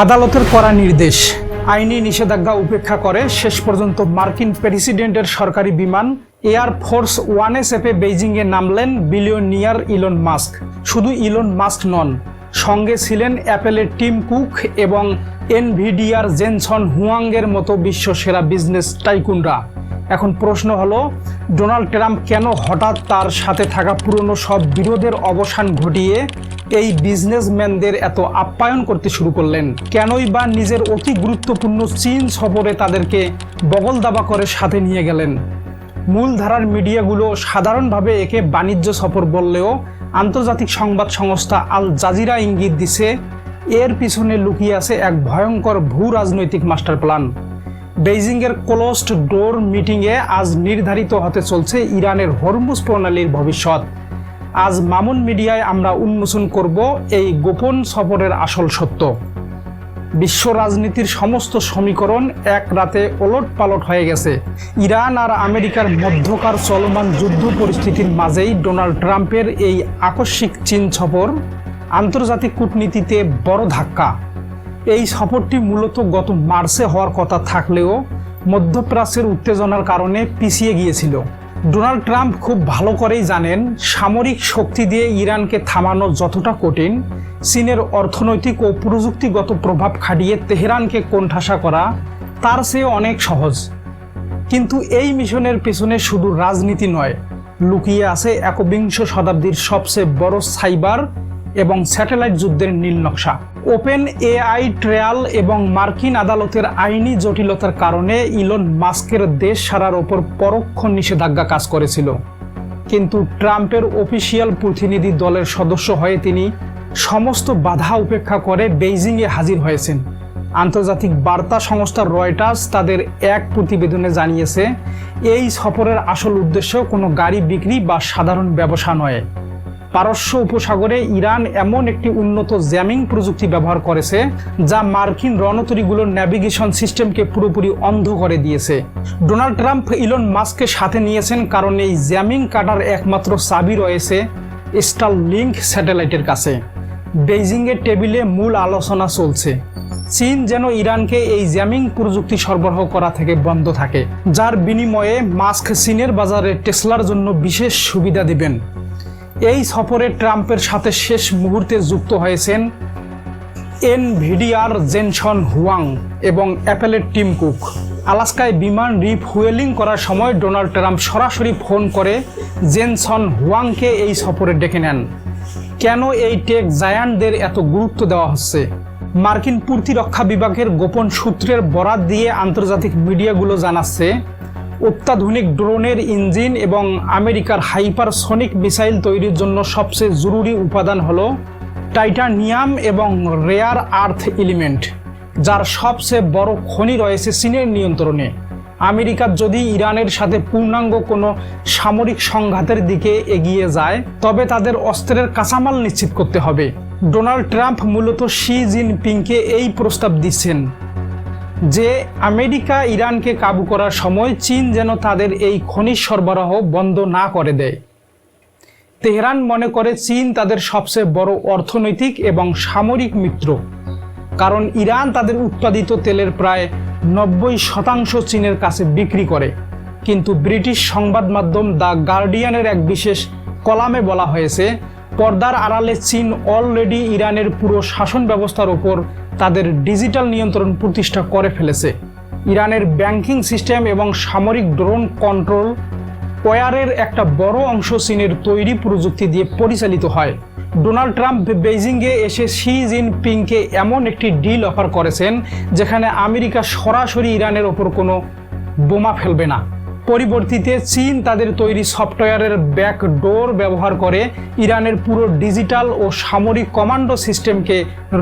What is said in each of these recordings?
আদালতের কড়া নির্দেশ, আইনি নিষেধাজ্ঞা উপেক্ষা করে শেষ পর্যন্ত মার্কিন প্রেসিডেন্টের সরকারি বিমান এয়ার ফোর্স ওয়ানে চেপে বেইজিংয়ে নামলেন বিলিয়নিয়ার ইলন মাস্ক। শুধু ইলন মাস্ক নন, সঙ্গে ছিলেন অ্যাপেলের টিম কুক এবং এনভিডিয়ার জেনসন হুয়াংয়ের মতো বিশ্বসেরা বিজনেস টাইকুনরা। এখন প্রশ্ন হলো, ডোনাল্ড ট্রাম্প কেন হঠাৎ তার সাথে থাকা পুরনো সব বিরোধের অবসান ঘটিয়ে এই বিজনেসম্যানদের এত আপ্যায়ন করতে শুরু করলেন? কেনই বা নিজের অতি গুরুত্বপূর্ণ চীন সফরে তাদেরকে বগল দাবা করে সাথে নিয়ে গেলেন? মূলধারার মিডিয়াগুলো সাধারণভাবে একে বাণিজ্য সফর বললেও আন্তর্জাতিক সংবাদ সংস্থা আল জাজিরা ইঙ্গিত দিছে এর পিছনে লুকিয়ে আছে এক ভয়ঙ্কর ভূ রাজনৈতিক মাস্টার প্ল্যান। বেইজিংয়ের ক্লোজড ডোর মিটিংয়ে আজ নির্ধারিত হতে চলছে ইরানের হরমুজ প্রণালীর ভবিষ্যৎ। আজ মামুন মিডিয়ায় আমরা উন্মোচন করব এই গোপন সফরের আসল সত্য। বিশ্ব রাজনীতির সমস্ত সমীকরণ এক রাতে ওলট পালট হয়ে গেছে। ইরান আর আমেরিকার মধ্যকার চলমান যুদ্ধ পরিস্থিতির মাঝেই ডোনাল্ড ট্রাম্পের এই আকস্মিক চীন সফর আন্তর্জাতিক কূটনীতিতে বড় ধাক্কা। এই সফরটি মূলত গত মার্চে হওয়ার কথা থাকলেও মধ্যপ্রাচ্যের উত্তেজনার কারণে পিছিয়ে গিয়েছিল। ডোনাল্ড ট্রাম্প খুব ভালো করেই জানেন, সামরিক শক্তি দিয়ে ইরানকে থামানো যতটা কঠিন, চীনের অর্থনৈতিক ও প্রযুক্তিগত প্রভাব খাটিয়ে তেহরানকে কোণঠাসা করা তার চেয়ে অনেক সহজ। কিন্তু এই মিশনের পেছনে শুধু রাজনীতি নয়, লুকিয়ে আছে একবিংশ শতাব্দীর সবচেয়ে বড় সাইবার এবং স্যাটেলাইট যুদ্ধের নীল নকশা। ওপেন এআই ট্রায়াল এবং মার্কিন আদালতের আইনি জটিলতার কারণে ইলন মাস্কের দেশ ছাড়ার ওপর পরোক্ষ নিষেধাজ্ঞা কাজ করেছিল। কিন্তু ট্রাম্পের অফিসিয়াল প্রতিনিধি দলের সদস্য হয়ে তিনি সমস্ত বাধা উপেক্ষা করে বেইজিংয়ে হাজির হয়েছেন। আন্তর্জাতিক বার্তা সংস্থা রয়টার্স তাদের এক প্রতিবেদনে জানিয়েছে, এই সফরের আসল উদ্দেশ্য কোনো গাড়ি বিক্রি বা সাধারণ ব্যবসা নয়। পারস্য উপসাগরে ইরান এমন একটি উন্নত জ্যামিং প্রযুক্তি ব্যবহার করেছে যা মার্কিন রণতরীগুলোর ন্যাভিগেশন সিস্টেমকে পুরোপুরি অন্ধ করে দিয়েছে। ডোনাল্ড ট্রাম্প ইলন মাস্ককে সাথে নিয়েছেন কারণ এই জ্যামিং কাটার একমাত্র চাবি রয়েছে স্টারলিংক স্যাটেলাইটের কাছে। বেইজিংয়ের টেবিলে মূল আলোচনা চলছে চীন যেন ইরানকে এই জ্যামিং প্রযুক্তি সরবরাহ করা থেকে বন্ধ থাকে, যার বিনিময়ে মাস্ক চীনের বাজারে টেসলার জন্য বিশেষ সুবিধা দিবেন। এই সফরে ট্রাম্পের সাথে শেষ মুহূর্তে যুক্ত হয়েছেন এনভিডিয়ার জেনসন হুয়াং এবং অ্যাপেলের টিম কুক। আলাস্কায় বিমান রিফুয়েলিং করার সময় ডোনাল্ড ট্রাম্প সরাসরি ফোন করে জেনসন হুয়াংকে এই সফরে ডেকে নেন। কেন এই টেক জায়ান্টদের এত গুরুত্ব দেওয়া হচ্ছে? মার্কিন প্রতিরক্ষা বিভাগের গোপন সূত্রের বরাত দিয়ে আন্তর্জাতিক মিডিয়াগুলো জানাচ্ছে, অত্যাধুনিক ড্রোনের ইঞ্জিন এবং আমেরিকার হাইপারসনিক মিসাইল তৈরির জন্য সবচেয়ে জরুরি উপাদান হলো টাইটানিয়াম এবং রেয়ার আর্থ এলিমেন্ট, যার সবচেয়ে বড় খনি রয়েছে চীনের নিয়ন্ত্রণে। আমেরিকা যদি ইরানের সাথে পূর্ণাঙ্গ কোনো সামরিক সংঘাতের দিকে এগিয়ে যায়, তবে তাদের অস্ত্রের কাঁচামাল নিশ্চিত করতে হবে। ডোনাল্ড ট্রাম্প মূলত শি জিনপিংকে এই প্রস্তাব দিচ্ছেন যে আমেরিকা ইরানকে কাবু করার সময় চীন যেন তাদের এই খনিজ সরবরাহ বন্ধ না করে দেয়। তেহরান মনে করে চীন তাদের সবচেয়ে বড় অর্থনৈতিক এবং সামরিক মিত্র, কারণ ইরান তাদের উৎপাদিত তেলের প্রায় 90% চীনের কাছে বিক্রি করে। কিন্তু ব্রিটিশ সংবাদ মাধ্যম দ্য গার্ডিয়ানের এক বিশেষ কলামে বলা হয়েছে, পর্দার আড়ালে চীন অলরেডি ইরানের পুরো শাসন ব্যবস্থার উপর তাদের ডিজিটাল নিয়ন্ত্রণ প্রতিষ্ঠা করে ফেলেছে। ইরানের ব্যাংকিং সিস্টেম এবং সামরিক ড্রোন কন্ট্রোল ওয়্যারের একটা বড় অংশ চীনের তৈরি প্রযুক্তি দিয়ে পরিচালিত হয়। ডোনাল্ড ট্রাম্প বেইজিংয়ে এসে শি জিনপিংকে এমন একটি ডিল অফার করেছেন যেখানে আমেরিকা সরাসরি ইরানের ওপর কোনো বোমা ফেলবে না। পরিবর্তিতে চীন তাদের তৈরি সফটওয়্যারের ব্যাকডোর ব্যবহার করে ইরানের পুরো ডিজিটাল ও সামরিক কমান্ডো সিস্টেমকে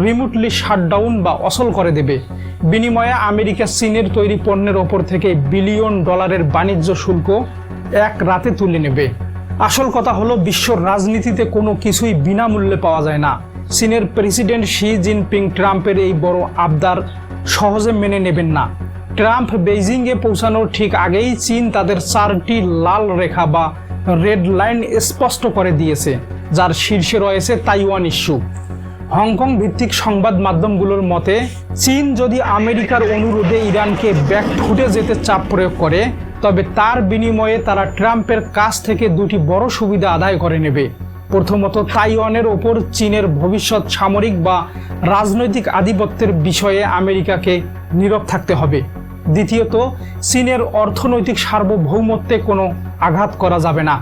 রিমোটলি শাটডাউন বা অচল করে দেবে। বিনিময়ে আমেরিকা চীনের তৈরি পণ্যের ওপর থেকে বিলিয়ন ডলারের বাণিজ্য শুল্ক এক রাতে তুলে নেবে। আসল কথা হলো, বিশ্ব রাজনীতিতে কোনো কিছুই বিনামূল্যে পাওয়া যায় না। চীনের প্রেসিডেন্ট শি জিনপিং ট্রাম্পের এই বড় আবদার সহজে মেনে নেবেন না। ট্রাম্প বেইজিংয়ে পৌঁছানোর ঠিক আগেই চীন তাদের 4টি লাল রেখা বা রেড লাইন স্পষ্ট করে দিয়েছে, যার শীর্ষে রয়েছে তাইওয়ান ইস্যু। হংকং ভিত্তিক সংবাদ মাধ্যমগুলোর মতে, চীন যদি আমেরিকার অনুরোধে ইরানকে ব্যাকফুটে যেতে চাপ প্রয়োগ করে, তবে তার বিনিময়ে তারা ট্রাম্পের কাছ থেকে দুটি বড় সুবিধা আদায় করে নেবে। প্রথমত, তাইওয়ানের ওপর চীনের ভবিষ্যৎ সামরিক বা রাজনৈতিক আধিপত্যের বিষয়ে আমেরিকাকে নীরব থাকতে হবে। দ্বিতীয়ত, চীনের অর্থনৈতিক সার্বভৌমত্বে কোনো আঘাত করা যাবে না।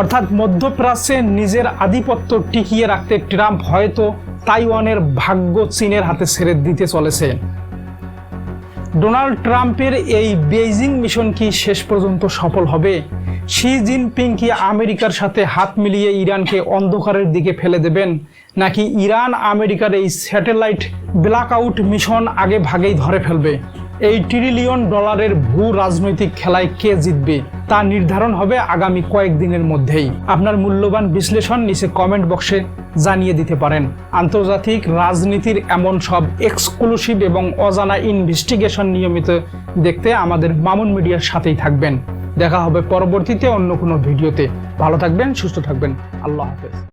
অর্থাৎ মধ্যপ্রাচ্যে নিজের আধিপত্য টিকিয়ে রাখতে ট্রাম্প হয়তো তাইওয়ানের ভাগ্য চীনের হাতে ছেড়ে দিতে চলেছে। ডোনাল্ড ট্রাম্পের এই বেইজিং মিশন কি শেষ পর্যন্ত সফল হবে? শি জিনপিং কি আমেরিকার সাথে হাত মিলিয়ে ইরানকে অন্ধকারের দিকে ফেলে দেবেন, নাকি ইরান আমেরিকার এই স্যাটেলাইট ব্ল্যাকআউট মিশন আগে ভাগেই ধরে ফেলবে? এই $1 ট্রিলিয়ন ভূ রাজনৈতিক খেলায় কে জিতবে তা নির্ধারণ হবে আগামী কয়েকদিনের মধ্যেই। আপনার মূল্যবান বিশ্লেষণ নিচে কমেন্ট বক্সে জানিয়ে দিতে পারেন। আন্তর্জাতিক রাজনীতির এমন সব এক্সক্লুসিভ এবং অজানা ইনভেস্টিগেশন নিয়মিত দেখতে আমাদের মামুন মিডিয়ার সাথেই থাকবেন। দেখা হবে পরবর্তীতে অন্য কোনো ভিডিওতে। ভালো থাকবেন, সুস্থ থাকবেন। আল্লাহ হাফেজ।